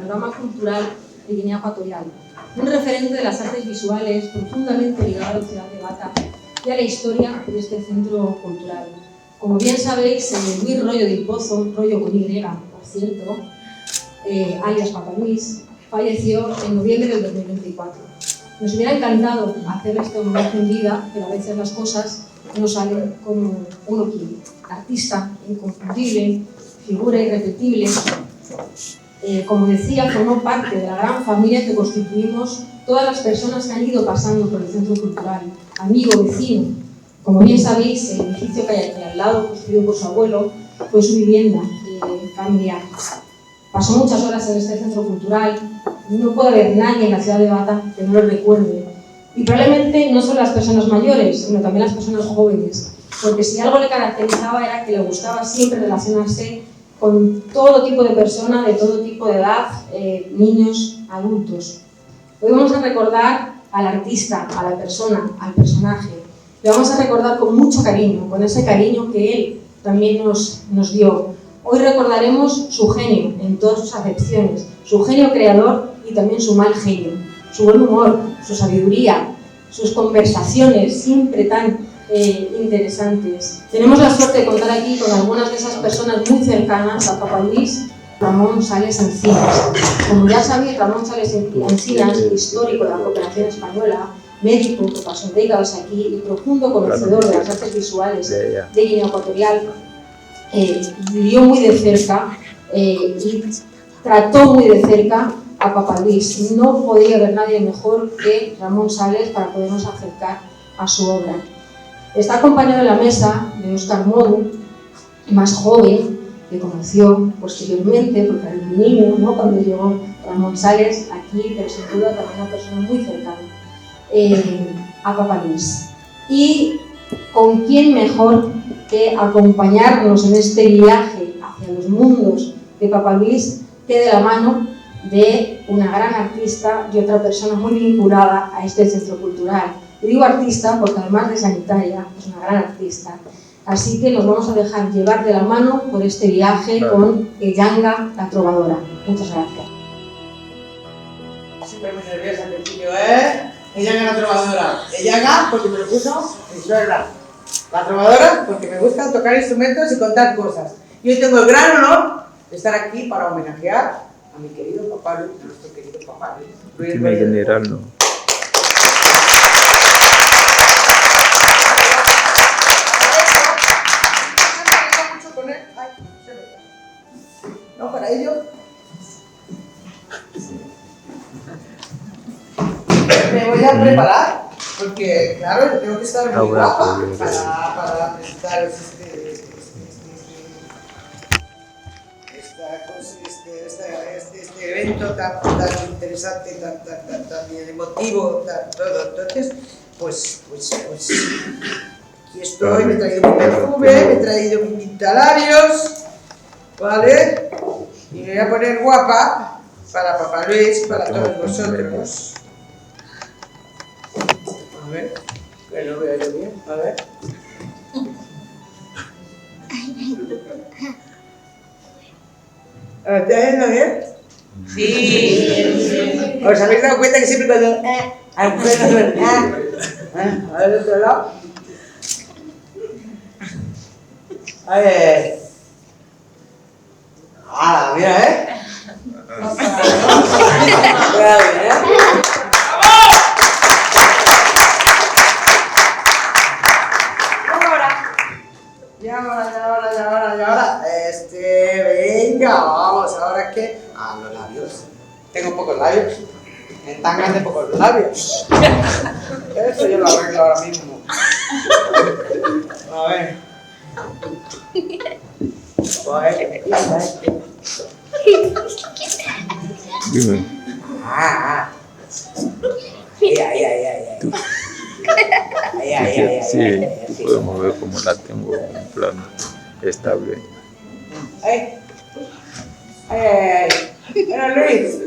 panorama cultural de Guinea Ecuatorial, un referente de las artes visuales profundamente ligado a la ciudad de Bata y a la historia de este centro cultural. Como bien sabéis, Luis Royo del Pozo, Royo con Y, por cierto, alias Papa Luis, falleció en noviembre del 2024. Nos hubiera encantado hacer este homenaje en vida, pero a veces las cosas no salen como uno quiere. Artista inconfundible, figura irrepetible, como decía, formó parte de la gran familia que constituimos todas las personas que han ido pasando por el centro cultural, amigo, vecino. Como bien sabéis, el edificio que hay aquí al lado, construido por su abuelo, fue su vivienda familiar. Pasó muchas horas en este centro cultural, no puede haber nadie en la ciudad de Bata que no lo recuerde. Y probablemente no solo las personas mayores, sino también las personas jóvenes, porque si algo le caracterizaba era que le gustaba siempre relacionarse con todo tipo de personas, de todo tipo de edad, niños, adultos. Hoy vamos a recordar al artista, a la persona, al personaje. Le vamos a recordar con mucho cariño, con ese cariño que él también nos dio. Hoy recordaremos su genio en todas sus acepciones, su genio creador y también su mal genio, su buen humor, su sabiduría, sus conversaciones siempre tan interesantes. Tenemos la suerte de contar aquí con algunas de esas personas muy cercanas a Papa Luis, Ramón Sales Encinas. Como ya sabéis, Ramón Sales Encinas, histórico de la cooperación española, médico que pasó décadas aquí y profundo conocedor de las artes visuales de Guinea Ecuatorial, vivió muy de cerca y trató muy de cerca a Papa Luis. No podría haber nadie mejor que Ramón Sales para podernos acercar a su obra. Está acompañado en la mesa de Óscar Modu, más joven, que conoció posteriormente, porque era un niño, ¿no?, cuando llegó Ramón Sales aquí, pero sin duda también una persona muy cercana a Papa Luis. Y con quién mejor que acompañarnos en este viaje hacia los mundos de Papa Luis que de la mano de una gran artista y otra persona muy vinculada a este centro cultural. Y digo artista porque además de sanitaria es una gran artista. Así que nos vamos a dejar llevar de la mano por este viaje con Eyanga, la trovadora. Muchas gracias. Siempre muy nerviosa al principio, ¿eh? Eyanga, la trovadora. Eyanga porque me lo puso mi suegra. La trovadora porque me gusta tocar instrumentos y contar cosas. Y hoy tengo el gran honor de estar aquí para homenajear a mi querido Papa Luis, nuestro querido Papa Luis. En general no. No, para ello me voy a preparar porque, claro, tengo que estar muy guapa para presentaros este evento tan interesante, tan emotivo, todo. Entonces, pues aquí estoy, me he traído mi perfume, me he traído mis pintalarios, ¿vale? Y me voy a poner guapa para Papa Luis y para todos vosotros. A ver, que no veo yo bien, a ver. ¿Está viendo bien? Sí. ¿Os habéis dado cuenta que siempre cuando a ver el otro lado? A ver. ¡Hala, mira, eh! Y ahora. Venga, vamos, ¿ahora qué? Los labios. Tengo pocos labios. En tan grande pocos labios. Eso yo lo arreglo ahora mismo. A ver. Dime. Sí, podemos ver cómo la tengo en plano estable. Bueno, Luis,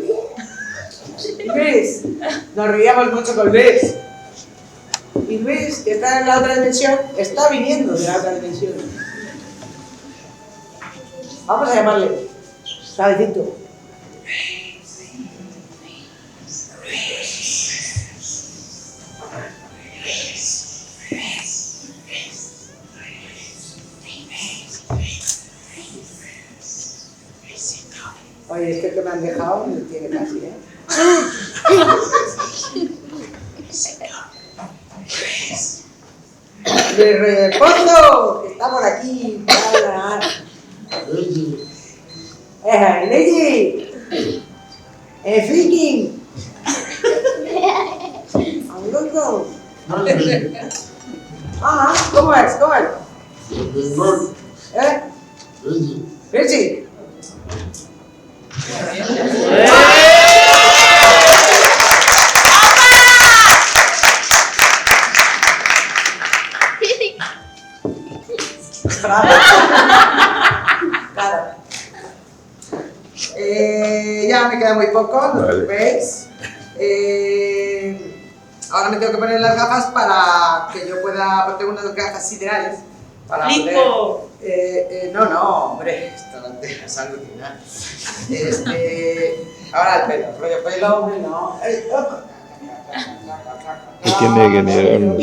nos reíamos mucho con Luis. Y Luis, que está en la otra dimensión, está viniendo de la otra dimensión. Vamos a llamarle, suavecito. Pozo, que está por aquí. Neji. Freaking. Angondo. ¿Cómo es? ¿Cómo es? Richie. Bravo. Claro. Ya me queda muy poco, no os preocupéis. Ahora me tengo que poner las gafas para que yo pueda, porque tengo unas gafas siderales para poder, no, hombre, esto no es alucinar. Ahora el pelo, no. ¿Qué tiene general?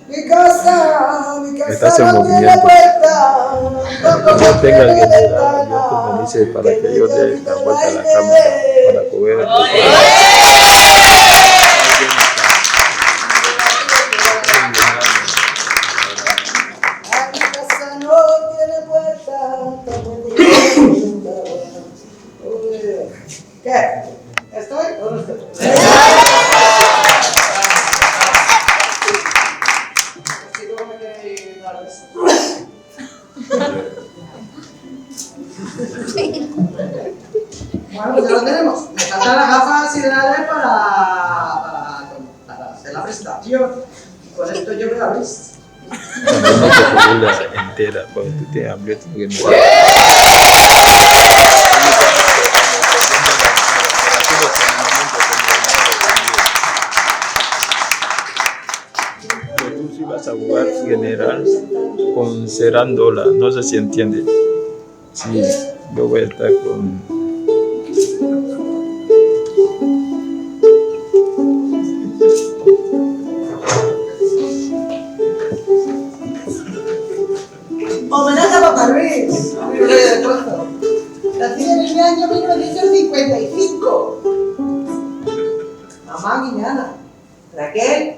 Mi casa Estás en no tiene movimiento. puerta. Cuando tenga el general, yo me dice para que yo dé la vuelta a la cámara para poder. Mi casa no tiene puerta. ¿Qué? ¿Estoy o no estoy? Bueno, pues ya lo tenemos. Me faltan las gafas siderales para hacer la presentación. Y con esto yo veo la vista. Una película entera, cuando tú tienes hambre, tú que no. Tú sí vas a jugar general con Cerandola, no sé si entiende. Sí, yo voy a estar con. Homenaje a Papá Luis, mi rey de Pozo. Nacido en el año 1955. Mamá Guiñana. Raquel.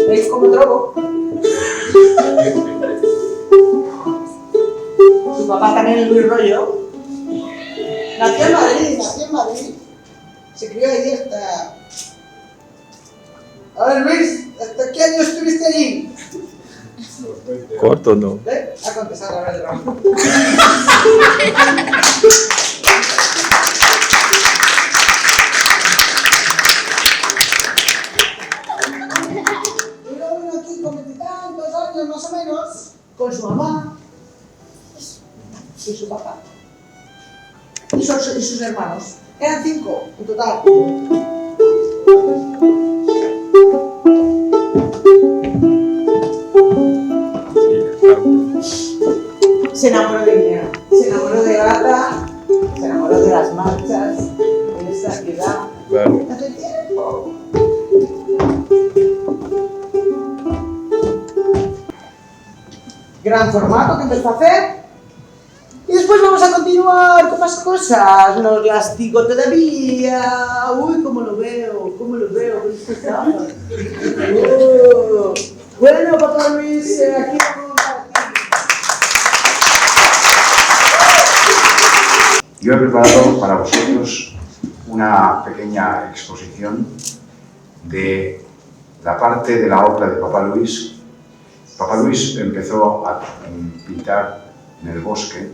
¿Veis cómo drogo? Su papá también es Luis Rollo. Nació en Madrid. Se crió allí hasta... A ver, Luis, ¿hasta qué año estuviste allí? Corto, no. ¿Ve? A contestar la verdad. Y luego vino aquí con 20 y tantos años más o menos, con su mamá y su papá. Y sus hermanos. Eran 5 en total. Se enamoró de Guinea, se enamoró de Gata, se enamoró de las marchas, en esta ciudad. Claro. Hace tiempo. Gran formato que empezó a hacer. Y después vamos a continuar con más cosas. No os las digo todavía. Uy, cómo lo veo con este sábado. Bueno, Papá Luis, aquí vamos a ti. Yo he preparado para vosotros una pequeña exposición de la parte de la obra de Papá Luis. Papá Luis empezó a pintar en el bosque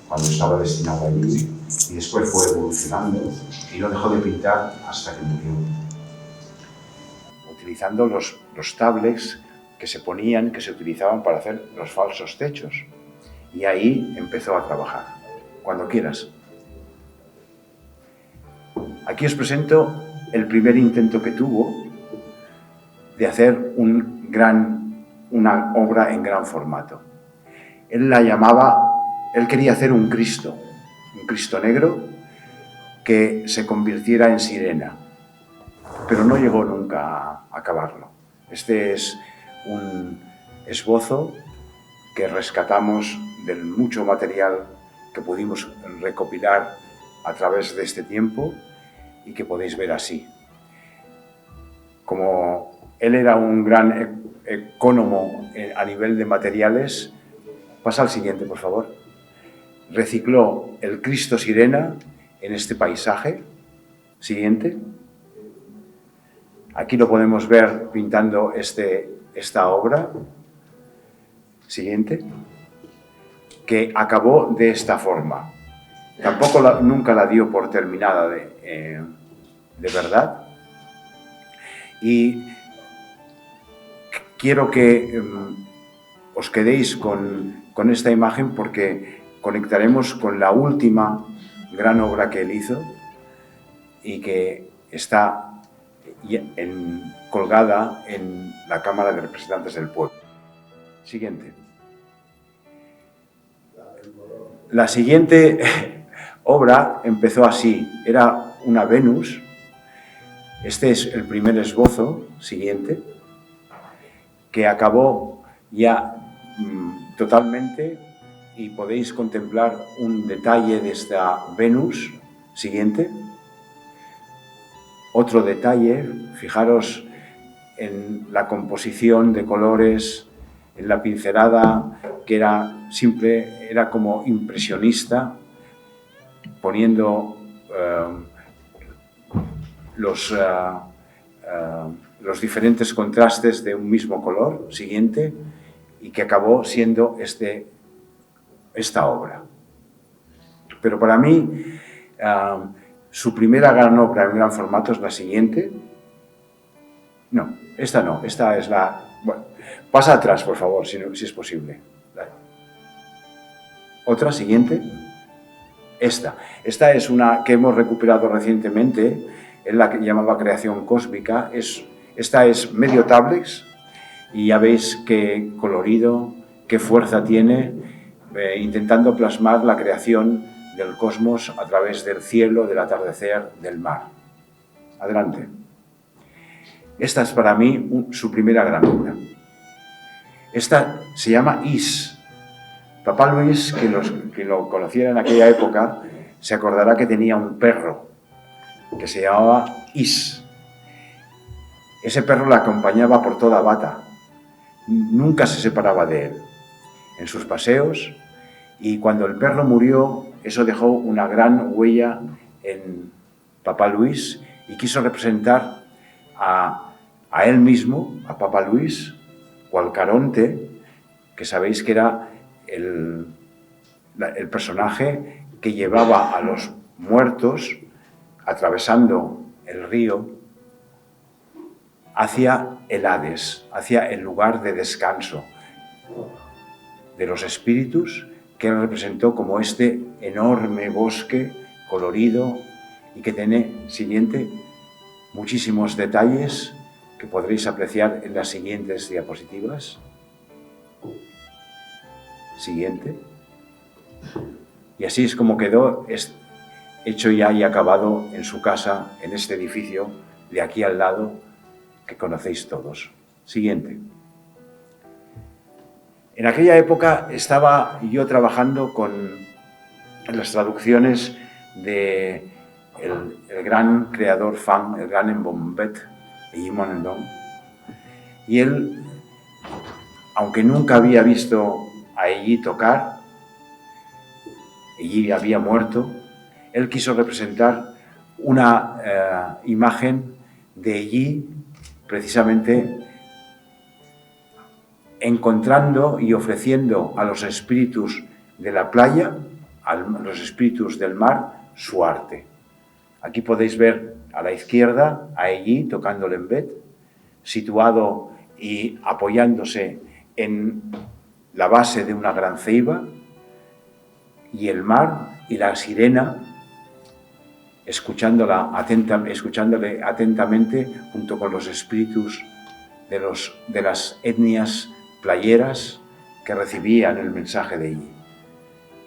cuando estaba destinado allí y después fue evolucionando y no dejó de pintar hasta que murió. Utilizando los tablets que se ponían, que se utilizaban para hacer los falsos techos. Y ahí empezó a trabajar. Cuando quieras. Aquí os presento el primer intento que tuvo de hacer una obra en gran formato. Él quería hacer un Cristo negro que se convirtiera en sirena, pero no llegó nunca a acabarlo. Este es un esbozo que rescatamos del mucho material que pudimos recopilar a través de este tiempo y que podéis ver así. Como él era un gran ecónomo a nivel de materiales, pasa al siguiente, por favor. Recicló el Cristo Sirena en este paisaje. Siguiente. Aquí lo podemos ver pintando esta obra. Siguiente. Que acabó de esta forma. Tampoco nunca la dio por terminada de verdad. Y quiero que os quedéis con esta imagen porque conectaremos con la última gran obra que él hizo y que está colgada en la Cámara de Representantes del Pueblo. Siguiente. La siguiente obra empezó así. Era una Venus. Este es el primer esbozo. Siguiente. Que acabó ya totalmente y podéis contemplar un detalle de esta Venus. Siguiente. Otro detalle, fijaros en la composición de colores, en la pincelada, que era como impresionista, poniendo los diferentes contrastes de un mismo color. Siguiente. Y que acabó siendo esta obra. Pero para mí, su primera gran obra en gran formato es la siguiente. No, esta no, esta es la... Bueno, pasa atrás, por favor, si es posible. Otra, siguiente. Esta es una que hemos recuperado recientemente, es la que llamaba Creación Cósmica. Esta es medio táblex y ya veis qué colorido, qué fuerza tiene, intentando plasmar la creación del cosmos a través del cielo, del atardecer, del mar. Adelante. Esta es para mí su primera gran obra. Esta se llama Is. Papá Luis, que lo conociera en aquella época, se acordará que tenía un perro que se llamaba Is. Ese perro la acompañaba por toda Bata. Nunca se separaba de él en sus paseos, y cuando el perro murió, eso dejó una gran huella en Papá Luis y quiso representar a él mismo, a Papá Luis, o al Caronte, que sabéis que era el personaje que llevaba a los muertos atravesando el río hacia el Hades, hacia el lugar de descanso de los espíritus, que él representó como este enorme bosque colorido y que tiene, siguiente, muchísimos detalles que podréis apreciar en las siguientes diapositivas. Siguiente. Y así es como quedó hecho ya y acabado en su casa, en este edificio de aquí al lado, que conocéis todos. Siguiente. En aquella época estaba yo trabajando en las traducciones de el gran creador fan, el gran embombet, Eilly Monendon. Y él, aunque nunca había visto a Eilly tocar, Eilly había muerto, él quiso representar una imagen de Eilly precisamente encontrando y ofreciendo a los espíritus de la playa, a los espíritus del mar, su arte. Aquí podéis ver a la izquierda a Eilly tocando el embet, situado y apoyándose en la base de una gran ceiba, y el mar y la sirena escuchándole atentamente junto con los espíritus de las etnias playeras que recibían el mensaje de Eilly.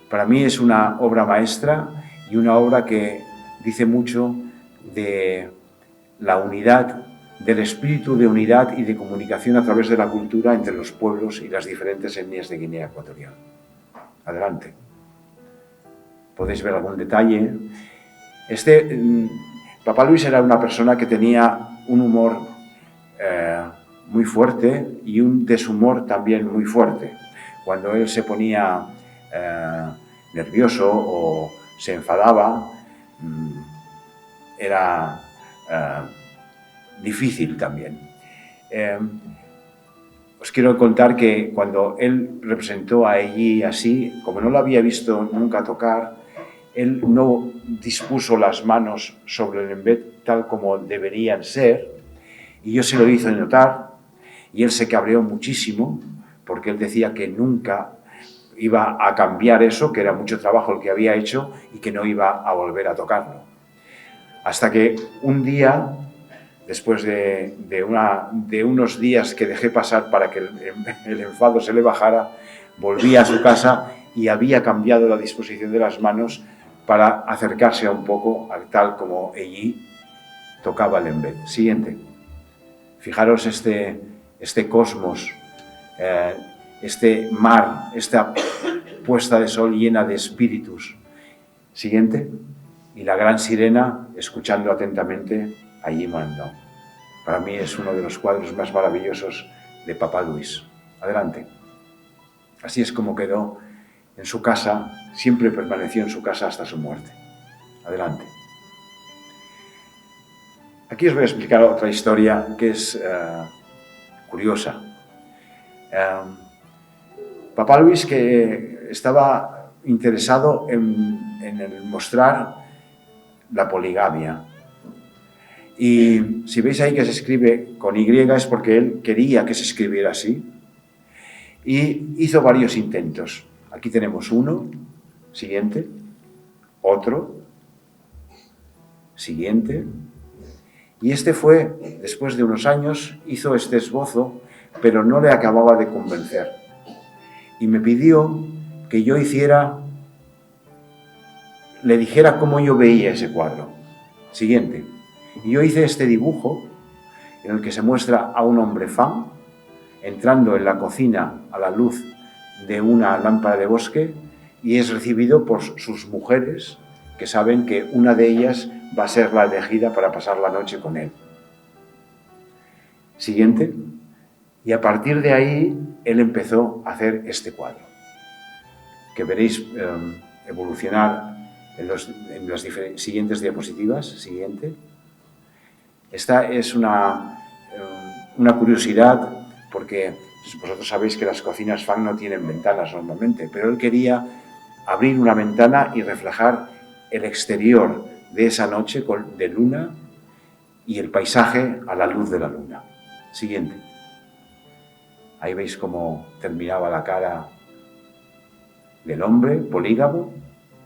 Para mí es una obra maestra y una obra que dice mucho de la unidad, del espíritu de unidad y de comunicación a través de la cultura entre los pueblos y las diferentes etnias de Guinea Ecuatorial. Adelante. Podéis ver algún detalle. Papá Luis era una persona que tenía un humor muy fuerte y un deshumor también muy fuerte. Cuando él se ponía nervioso o se enfadaba, era difícil también. Os quiero contar que cuando él representó a Eiji así, como no lo había visto nunca tocar, él no dispuso las manos sobre el embed tal como deberían ser, y yo se lo hice notar, y él se cabreó muchísimo, porque él decía que nunca iba a cambiar eso, que era mucho trabajo el que había hecho, y que no iba a volver a tocarlo. Hasta que un día, después de unos días que dejé pasar para que el enfado se le bajara, volví a su casa y había cambiado la disposición de las manos para acercarse un poco a tal como Eiji tocaba el embed. Siguiente. Fijaros este cosmos, este mar, esta puesta de sol llena de espíritus. Siguiente. Y la gran sirena escuchando atentamente a Eiji Mandao. Para mí es uno de los cuadros más maravillosos de Papá Luis. Adelante. Así es como quedó en su casa, siempre permaneció en su casa hasta su muerte. Adelante. Aquí os voy a explicar otra historia que es curiosa. Papá Luis, que estaba interesado en el mostrar la poligamia. Y si veis ahí que se escribe con Y es porque él quería que se escribiera así. Y hizo varios intentos. Aquí tenemos uno, siguiente, otro, siguiente. Y este fue, después de unos años, hizo este esbozo, pero no le acababa de convencer. Y me pidió que yo le dijera cómo yo veía ese cuadro. Siguiente. Y yo hice este dibujo en el que se muestra a un hombre fan entrando en la cocina a la luz de una lámpara de bosque y es recibido por sus mujeres que saben que una de ellas va a ser la elegida para pasar la noche con él. Siguiente. Y a partir de ahí él empezó a hacer este cuadro que veréis evolucionar en las siguientes diapositivas. Siguiente. Esta es una curiosidad porque vosotros sabéis que las cocinas fan no tienen ventanas normalmente, pero él quería abrir una ventana y reflejar el exterior de esa noche de luna y el paisaje a la luz de la luna. Siguiente. Ahí veis cómo terminaba la cara del hombre polígamo.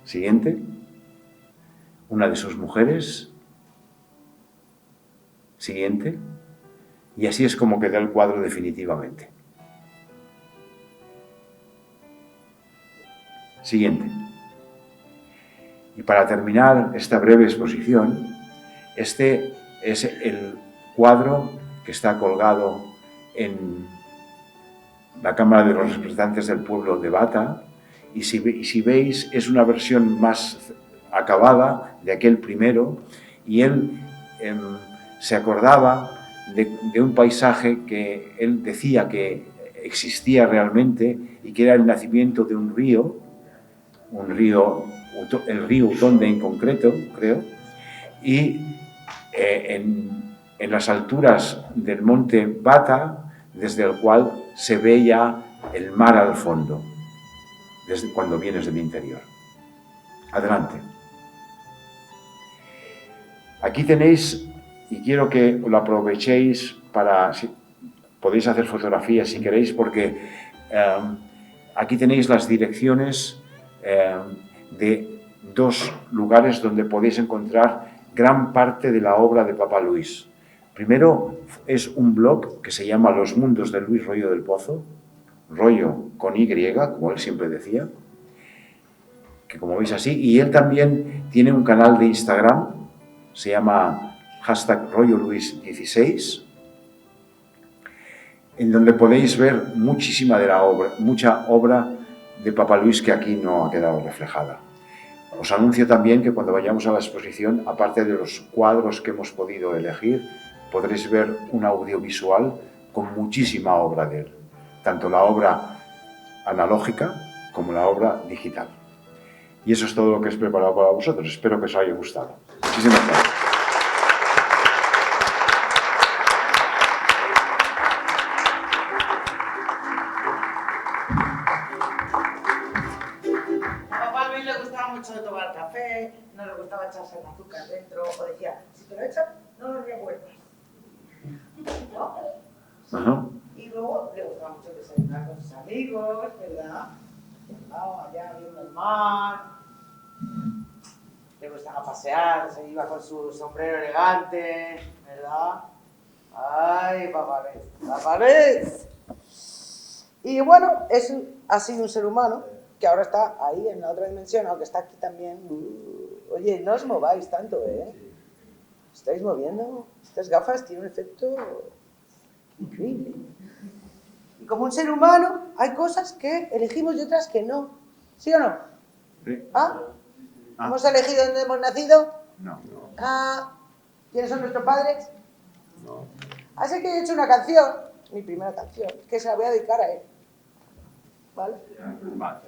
Siguiente. Una de sus mujeres. Siguiente. Y así es como quedó el cuadro definitivamente. Siguiente. Y para terminar esta breve exposición, este es el cuadro que está colgado en la Cámara de los Representantes del Pueblo de Bata, y si veis es una versión más acabada de aquel primero, y él se acordaba de un paisaje que él decía que existía realmente y que era el nacimiento de un río, el río Utonde en concreto, creo, y en las alturas del monte Bata, desde el cual se ve ya el mar al fondo, desde cuando vienes del interior. Adelante. Aquí tenéis, y quiero que lo aprovechéis podéis hacer fotografías si queréis, porque aquí tenéis las direcciones de dos lugares donde podéis encontrar gran parte de la obra de Papá Luis. Primero es un blog que se llama Los Mundos de Luis Royo del Pozo, Royo con Y, como él siempre decía, que como veis así, y él también tiene un canal de Instagram, se llama #RoyoLuis16, en donde podéis ver mucha obra de Papá Luis que aquí no ha quedado reflejada. Os anuncio también que cuando vayamos a la exposición, aparte de los cuadros que hemos podido elegir, podréis ver un audiovisual con muchísima obra de él, tanto la obra analógica como la obra digital. Y eso es todo lo que he preparado para vosotros. Espero que os haya gustado. Muchísimas gracias. A papá Luis le gustaba mucho de tomar café, no le gustaba echarse el azúcar dentro, o decía, si te lo echan, no lo revuelvas. ¿No? Ajá. Y luego le gustaba mucho desayunar con sus amigos, ¿verdad? Allá viendo el mar. Le gustaba pasear, se iba con su sombrero elegante, ¿verdad? Ay, papá Luis. Y bueno, ha sido un ser humano que ahora está ahí en la otra dimensión, aunque está aquí también. Oye, no os mováis tanto, ¿eh? ¿Estáis moviendo? Estas gafas tienen un efecto increíble. Y como un ser humano, hay cosas que elegimos y otras que no. ¿Sí o no? Sí. ¿Ah? ¿Hemos elegido dónde hemos nacido? No. Ah, ¿quiénes son nuestros padres? No. Así que he hecho una canción, mi primera canción, que se la voy a dedicar a él. ¿Vale? Vale.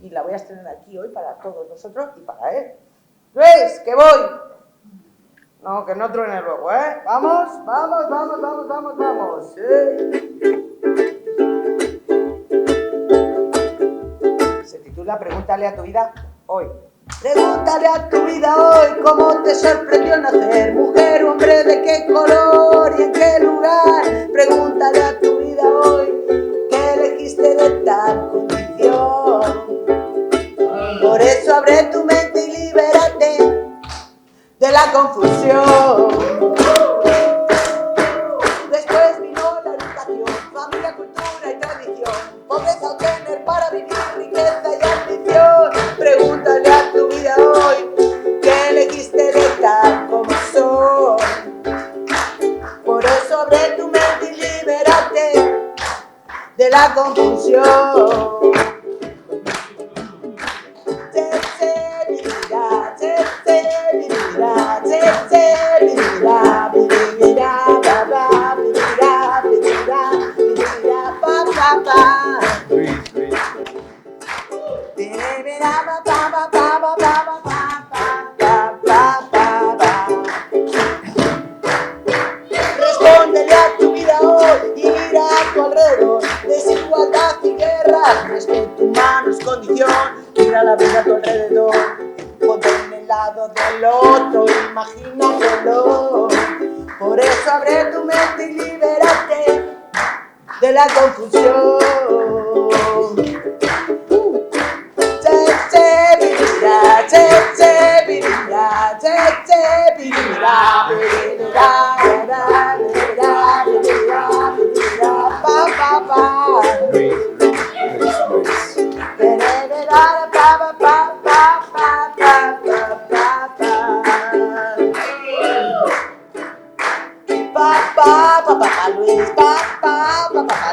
Y la voy a estrenar aquí hoy para todos nosotros y para él. ¡Luis, que voy! No, que no truene luego, ¿eh? ¡Vamos! Se titula Pregúntale a tu vida hoy. Pregúntale a tu vida hoy cómo te sorprendió el nacer. Mujer o hombre, de qué color y en qué lugar. Pregúntale a tu vida hoy qué elegiste de tal condición. Por eso abre tu mente y libérate de la confusión. Después vino la educación, familia, cultura y tradición. Pobreza o tener para vivir, riqueza y ambición. Pregúntale a tu vida hoy qué elegiste de tal como son. Por eso abre tu mente y libérate de la confusión. Respóndele a tu vida hoy y mira a tu alrededor. Desigualdad y guerra, respeto humano es condición. Mira la vida a tu alrededor, ponte en el lado del otro, imagínatelo. Por eso abre tu mente y libérate de la confusión. Papá Luis, papá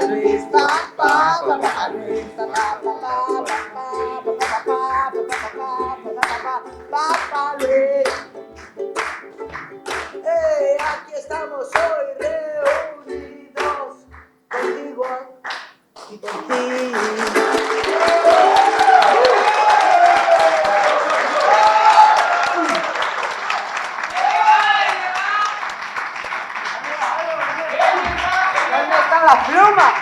Luis, papá Luis, papá Luis. Aquí estamos hoy reunidos contigo y por ti. ¡Las plumas!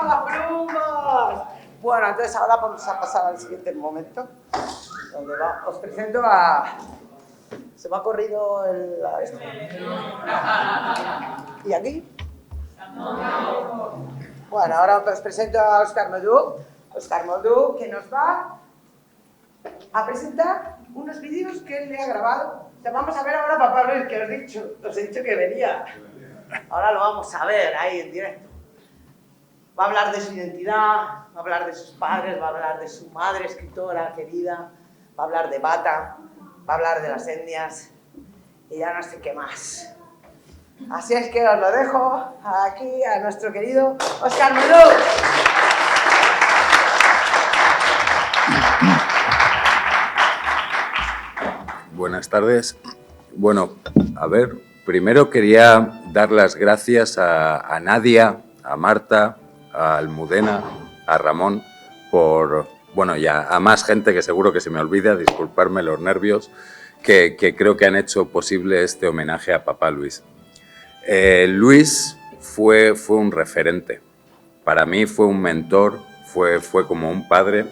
¡Las plumas! Bueno, entonces ahora vamos a pasar al siguiente momento, donde os presento a... Se me ha corrido el... ¿Y aquí? Bueno, ahora os presento a Óscar Modú, que nos va a presentar unos vídeos que él le ha grabado. Vamos a ver ahora a Papá Luis, que os he dicho que venía. Ahora lo vamos a ver ahí en directo. Va a hablar de su identidad, va a hablar de sus padres, va a hablar de su madre escritora querida, va a hablar de Bata, va a hablar de las etnias y ya no sé qué más. Así es que os lo dejo aquí a nuestro querido Óscar Modú. buenas tardes. Bueno, a ver, primero quería dar las gracias a Nadia, a Marta, a Almudena, a Ramón, y a más gente que seguro que se me olvida, disculparme los nervios, que creo que han hecho posible este homenaje a Papá Luis. Luis fue un referente. Para mí fue un mentor, fue como un padre,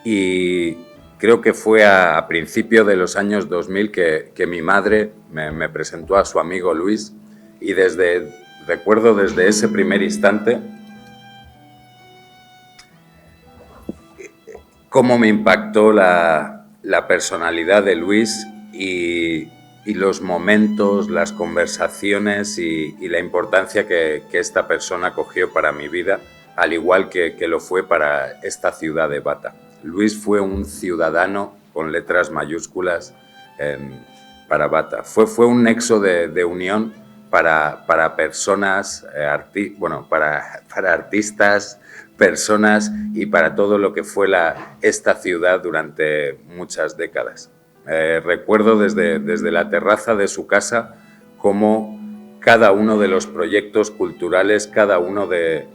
y creo que fue a principios de los años 2000 que mi madre me presentó a su amigo Luis, y recuerdo desde ese primer instante cómo me impactó la personalidad de Luis y los momentos, las conversaciones y la importancia que esta persona cogió para mi vida, al igual que lo fue para esta ciudad de Bata. Luis fue un ciudadano con letras mayúsculas para Bata. Fue un nexo de unión para personas, para artistas, personas y para todo lo que fue esta ciudad durante muchas décadas. Recuerdo desde la terraza de su casa cómo cada uno de los proyectos culturales, cada uno de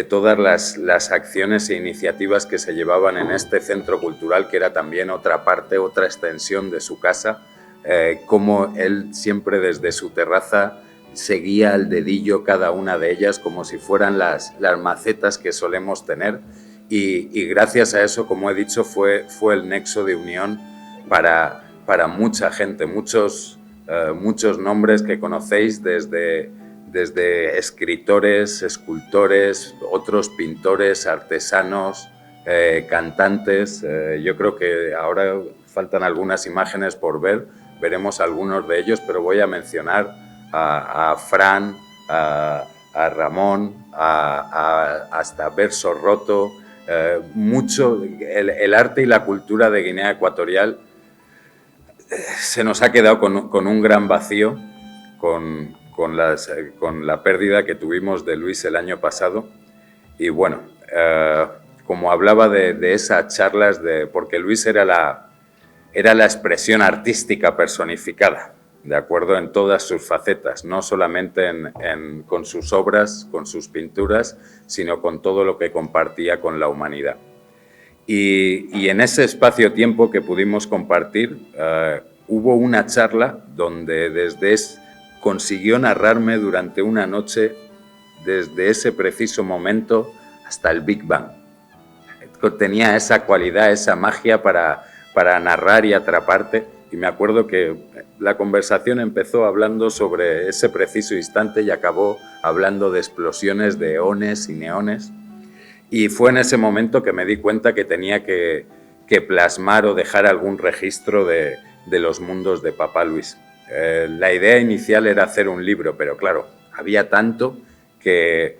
todas las acciones e iniciativas que se llevaban en este centro cultural, que era también otra extensión de su casa, cómo él siempre desde su terraza seguía al dedillo cada una de ellas como si fueran las macetas que solemos tener, y gracias a eso, como he dicho, fue el nexo de unión para mucha gente, muchos nombres que conocéis, desde escritores, escultores, otros pintores, artesanos, cantantes. Yo creo que ahora faltan algunas imágenes por ver, veremos algunos de ellos, pero voy a mencionar a Fran, a Ramón, hasta Verso Roto. El arte y la cultura de Guinea Ecuatorial se nos ha quedado con un gran vacío, con la pérdida que tuvimos de Luis el año pasado. Y bueno, como hablaba de esas charlas, porque Luis era la expresión artística personificada, ¿de acuerdo? En todas sus facetas, no solamente con sus obras, con sus pinturas, sino con todo lo que compartía con la humanidad. Y en ese espacio-tiempo que pudimos compartir, hubo una charla donde consiguió narrarme durante una noche, desde ese preciso momento hasta el Big Bang. Tenía esa cualidad, esa magia para narrar y atraparte. Y me acuerdo que la conversación empezó hablando sobre ese preciso instante y acabó hablando de explosiones de eones y neones. Y fue en ese momento que me di cuenta que tenía que plasmar o dejar algún registro de los mundos de Papá Luis. La idea inicial era hacer un libro, pero claro, había tanto que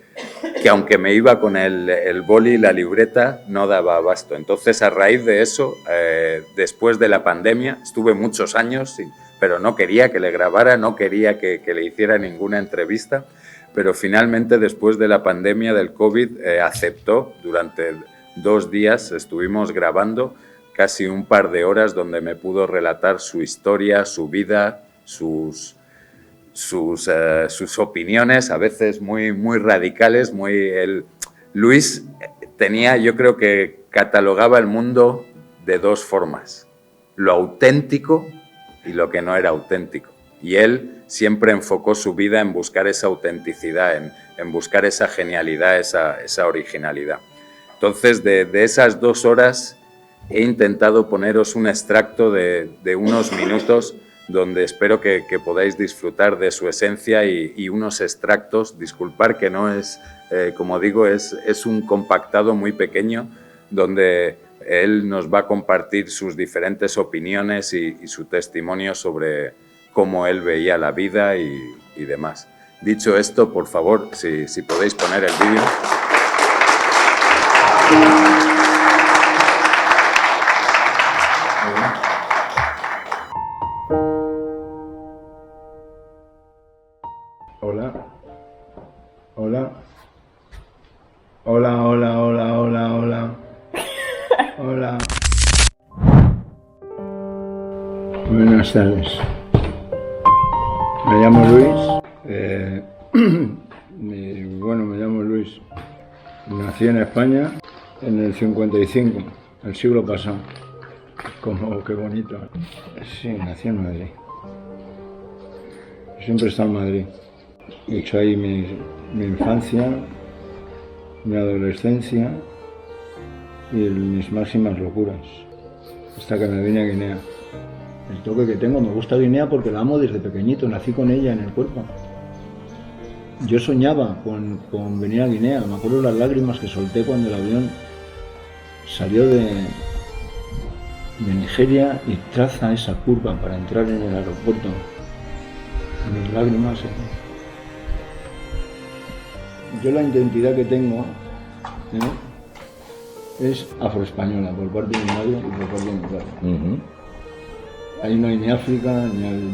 aunque me iba con el boli y la libreta, no daba abasto. Entonces, a raíz de eso, después de la pandemia, estuve muchos años, pero no quería que le grabara, no quería que le hiciera ninguna entrevista, pero finalmente, después de la pandemia del COVID, aceptó. Durante 2 días estuvimos grabando casi un par de horas donde me pudo relatar su historia, su vida, sus opiniones, a veces muy radicales. Luis yo creo que catalogaba el mundo de 2 formas: lo auténtico y lo que no era auténtico. Y él siempre enfocó su vida en buscar esa autenticidad, en buscar esa genialidad, esa originalidad. Entonces, de esas 2 horas he intentado poneros un extracto de unos minutos donde espero que podáis disfrutar de su esencia y unos extractos. Disculpar que no es, como digo, es un compactado muy pequeño donde él nos va a compartir sus diferentes opiniones y su testimonio sobre cómo él veía la vida y demás. Dicho esto, por favor, si podéis poner el vídeo. Hola. Hola. Hola, hola, hola, hola, hola. Hola. Buenas tardes. Me llamo Luis. Me llamo Luis. Nací en España en el 55, el siglo pasado. Como qué bonito. Sí, nací en Madrid. Siempre he estado en Madrid. He hecho ahí mi infancia, mi adolescencia y mis máximas locuras. Hasta que me vine a Guinea. El toque que tengo, me gusta Guinea porque la amo desde pequeñito, nací con ella en el cuerpo. Yo soñaba con venir a Guinea, me acuerdo las lágrimas que solté cuando el avión salió de Nigeria y traza esa curva para entrar en el aeropuerto. Mis lágrimas. Yo la identidad que tengo es afroespañola por parte de mi madre y por parte de mi padre. Ahí no hay ni África,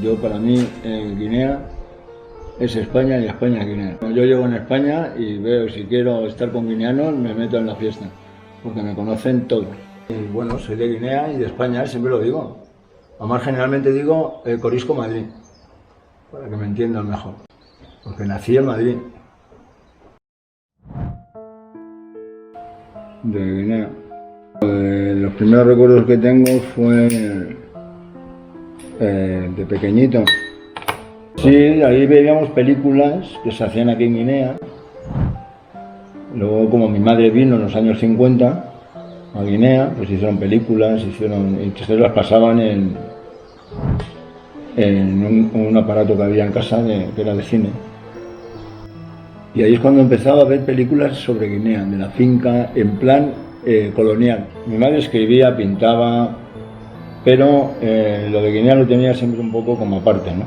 yo para mí en Guinea es España y España es Guinea. Yo llego en España y veo, si quiero estar con guineanos, me meto en la fiesta, porque me conocen todos. Y bueno, soy de Guinea y de España, siempre lo digo. Además, generalmente digo Corisco Madrid, para que me entiendan mejor, porque nací en Madrid. De Guinea. Los primeros recuerdos que tengo fue de pequeñito. Sí, ahí veíamos películas que se hacían aquí en Guinea. Luego, como mi madre vino en los años 50 a Guinea, pues hicieron películas, y entonces las pasaban en un aparato que había en casa que era de cine. Y ahí es cuando empezaba a ver películas sobre Guinea, de la finca, en plan colonial. Mi madre escribía, pintaba, pero lo de Guinea lo tenía siempre un poco como aparte, ¿no?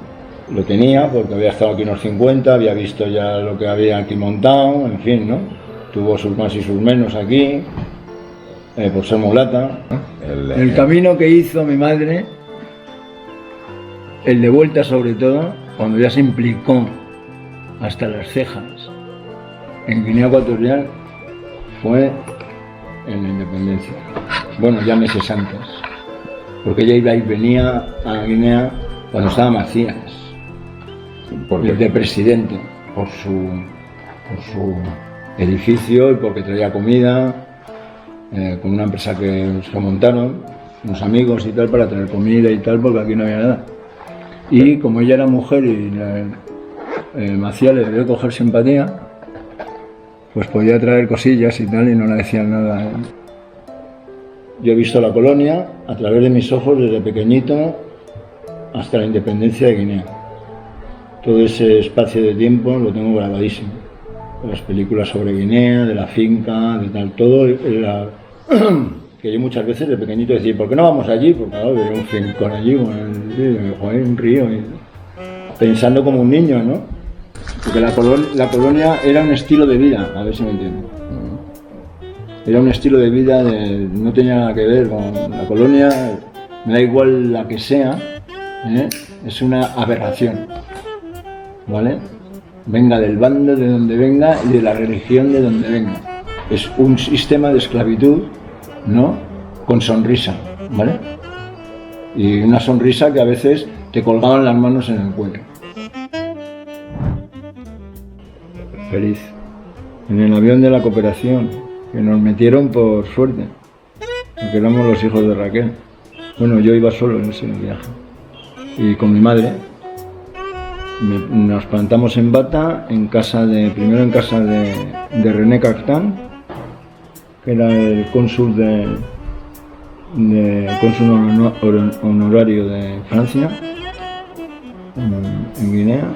Lo tenía porque había estado aquí en los 50, había visto ya lo que había aquí montado, en fin, ¿no? Tuvo sus más y sus menos aquí, por ser mulata. El camino que hizo mi madre, el de vuelta sobre todo, cuando ya se implicó hasta las cejas en Guinea Ecuatorial, fue en la independencia. Bueno, ya meses antes, porque ella iba y venía a Guinea cuando estaba Macías, de presidente, por su edificio y porque traía comida, con una empresa que se montaron, unos amigos y tal, para traer comida y tal, porque aquí no había nada. Y como ella era mujer y Macías le debió coger simpatía, pues podía traer cosillas y tal y no le decían nada. Yo he visto la colonia a través de mis ojos desde pequeñito hasta la independencia de Guinea. Todo ese espacio de tiempo lo tengo grabadísimo. Las películas sobre Guinea, de la finca, de tal, todo era que yo muchas veces de pequeñito decía, ¿por qué no vamos allí? Porque claro, había un fincón allí, un río, pensando como un niño, ¿no? Porque la colonia era un estilo de vida, a ver si me entiendo. Era un estilo de vida, no tenía nada que ver con la colonia, me da igual la que sea, es una aberración, ¿vale? Venga del bando de donde venga y de la religión de donde venga. Es un sistema de esclavitud, ¿no? Con sonrisa, ¿vale? Y una sonrisa que a veces te colgaban las manos en el cuello. Feliz. En el avión de la cooperación, que nos metieron por suerte, porque éramos los hijos de Raquel. Bueno, yo iba solo en ese viaje. Y con mi madre. Nos plantamos en Bata, primero en casa de René Cactán, que era el cónsul honorario de Francia, en Guinea,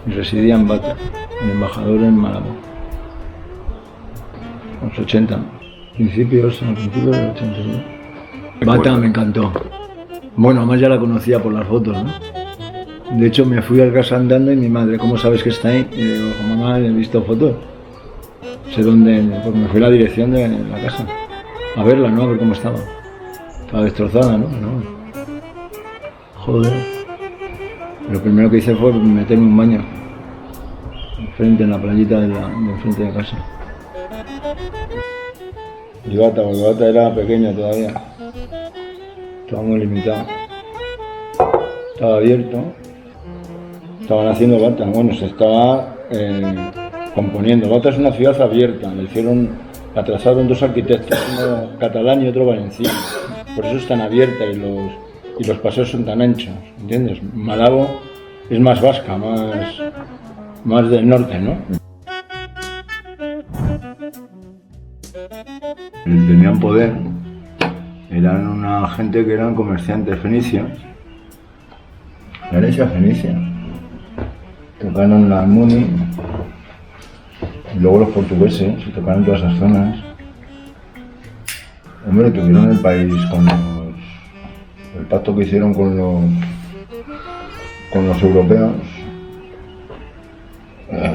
y residía en Bata, el embajador en Malabo. A los 80, principios del 82. Bata me encantó. Bueno, además ya la conocía por las fotos, ¿no? De hecho, me fui al casa andando y mi madre, ¿cómo sabes que está ahí? Y digo, mamá, he visto fotos. Sé dónde, porque me fui a la dirección de la casa. A verla, ¿no? A ver cómo estaba. Estaba destrozada, ¿no? Joder. Lo primero que hice fue meterme un baño. Enfrente, en la playita de enfrente de casa. Y Bata, porque Bata era pequeña todavía. Estaba muy limitado. estaba abierto, estaban haciendo Bata, bueno, se estaba componiendo. Bata es una ciudad abierta, la trazaron dos arquitectos, uno catalán y otro valenciano, por eso es tan abierta y los paseos son tan anchos, ¿entiendes? Malabo es más vasca, más del norte, ¿no? Tenían poder, eran una gente que eran comerciantes fenicios, la herencia fenicia, tocaron la Muni, y luego los portugueses, y tocaron todas esas zonas. Hombre, tuvieron el país el pacto que hicieron con los europeos,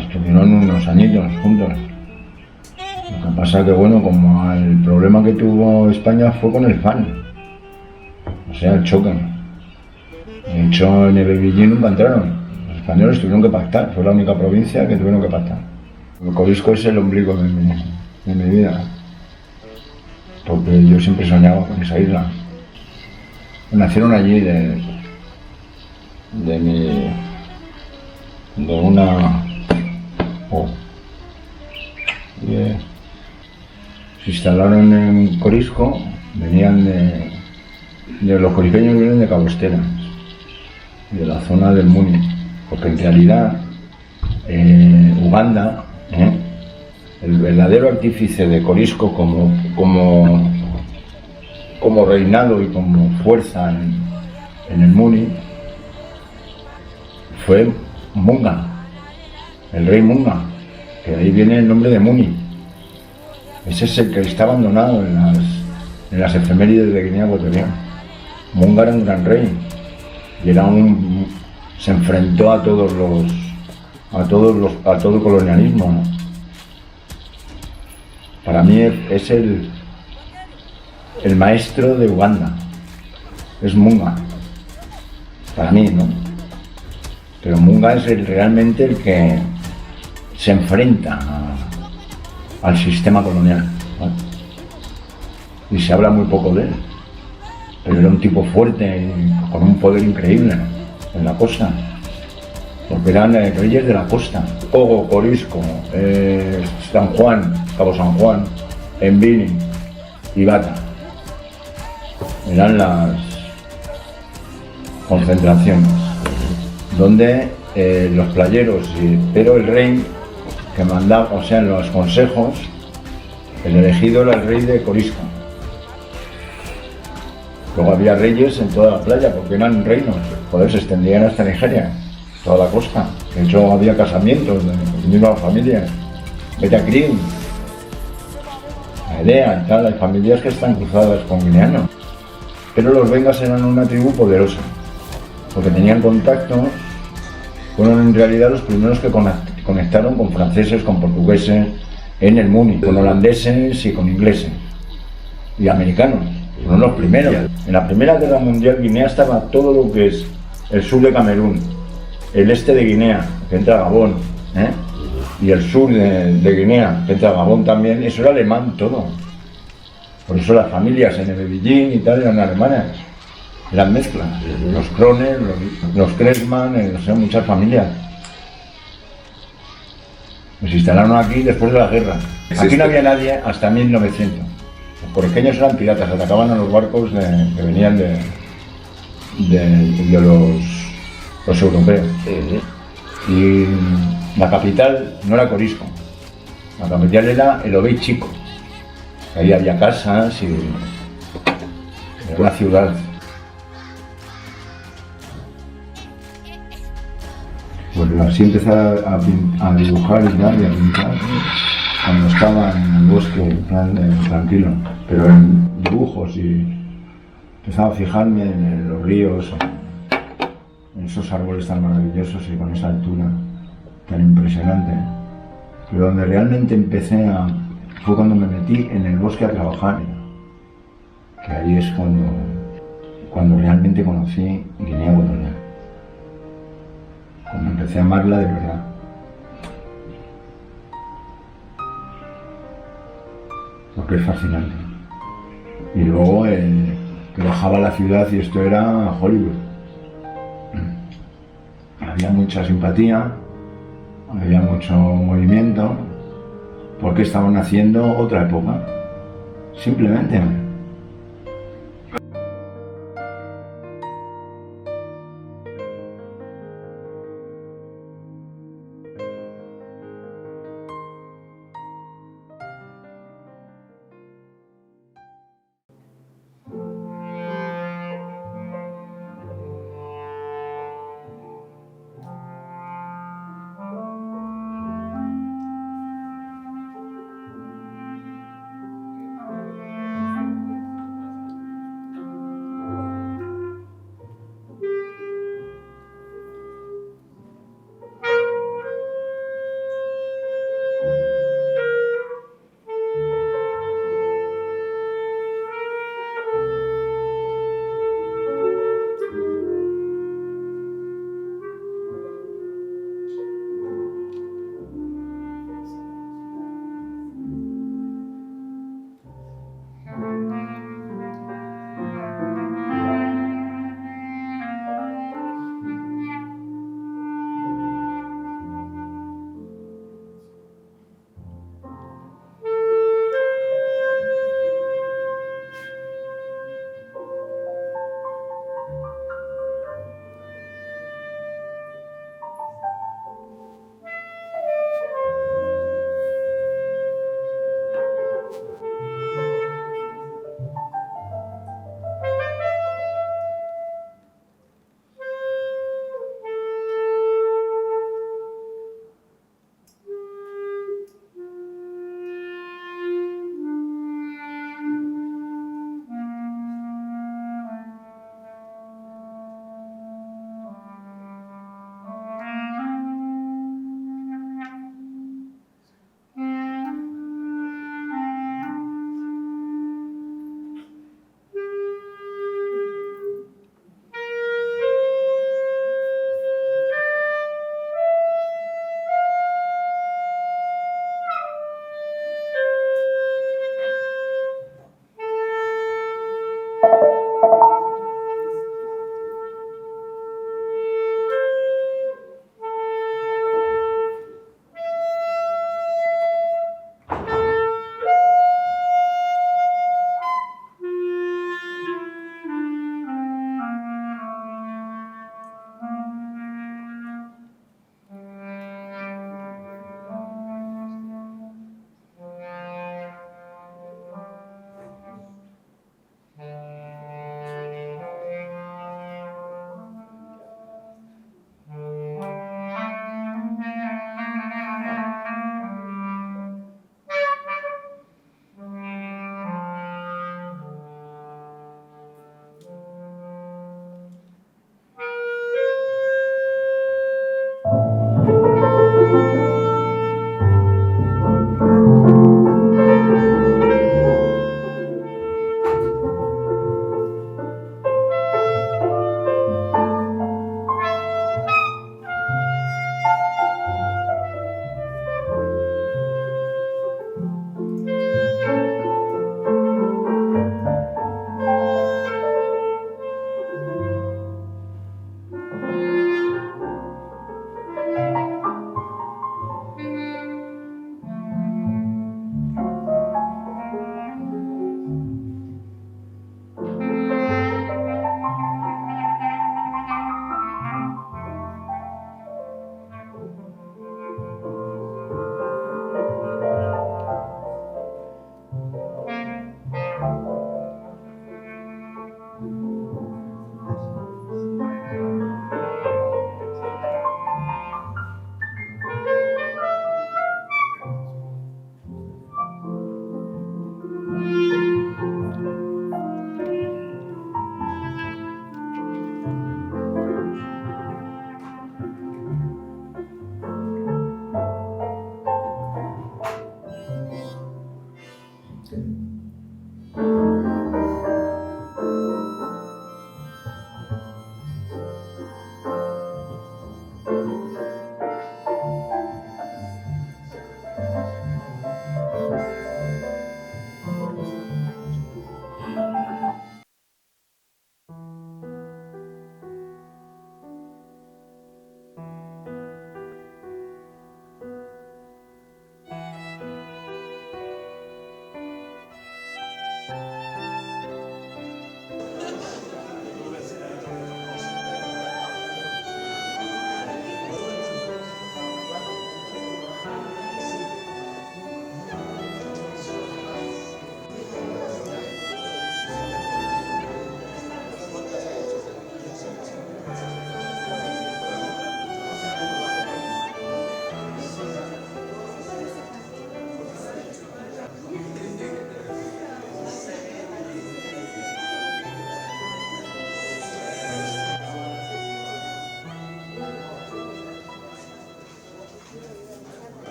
estuvieron unos añitos juntos. Lo que pasa que, bueno, como el problema que tuvo España fue con el FAN, o sea, el choque. De hecho, en Ebebillín nunca entraron. Los españoles tuvieron que pactar, fue la única provincia que tuvieron que pactar. El Corisco es el ombligo de mi vida, porque yo siempre soñaba con esa isla. Nacieron allí de una... se instalaron en Corisco, venían de los corisqueños, vienen de Cabosteras, de la zona del Muni, porque en realidad Uganda, el verdadero artífice de Corisco como reinado y como fuerza en el Muni fue Munga, el rey Munga, que de ahí viene el nombre de Muni. Ese es el que está abandonado en las efemérides de Guinea Ecuatorial. Munga era un gran rey y se enfrentó a todo el colonialismo, ¿no? Para mí es el maestro de Uganda, es Munga, para mí, ¿no? Pero Munga es realmente el que se enfrenta al sistema colonial, ¿no? Y se habla muy poco de él, pero era un tipo fuerte y con un poder increíble en la costa, porque eran reyes de la costa. Ogo, Corisco, San Juan, Cabo San Juan, Mbini y Bata eran las concentraciones donde los playeros, pero el rey que mandaba, o sea, en los consejos, el elegido era el rey de Corisco. Luego había reyes en toda la playa, porque eran reinos, joder, se extendían hasta Nigeria, toda la costa. De hecho, había casamientos de mismas familias. Betacrim, Aedea y tal, hay familias que están cruzadas con guineanos. Pero los bengas eran una tribu poderosa, porque tenían contactos, fueron en realidad los primeros que conectaron con franceses, con portugueses en el Muni, con holandeses y con ingleses y americanos, fueron los primeros. En la Primera Guerra Mundial Guinea estaba todo lo que es el sur de Camerún, el este de Guinea, que entra a Gabón, y el sur de Guinea, que entra a Gabón también, eso era alemán todo. Por eso las familias en Ebebillín y tal eran alemanas, eran mezclas, los Kroner, los Kresman, o sea, muchas familias. Se instalaron aquí después de la guerra. Aquí no había nadie hasta 1900. Los corisqueños eran piratas, atacaban a los barcos que venían de los europeos. Y la capital no era Corisco, la capital era el Obey Chico. Ahí había casas y era una ciudad. Pues así empecé a dibujar y a pintar cuando estaba en el bosque, tranquilo, pero en dibujos, y empezaba a fijarme en los ríos, en esos árboles tan maravillosos y con esa altura tan impresionante. Pero donde realmente fue cuando me metí en el bosque a trabajar, que ahí es cuando realmente conocí Guinea Ecuatorial, cuando empecé a amarla de verdad. Porque es fascinante. Y luego que bajaba a la ciudad y esto era Hollywood. había mucha simpatía, había mucho movimiento, porque estaban haciendo otra época, simplemente.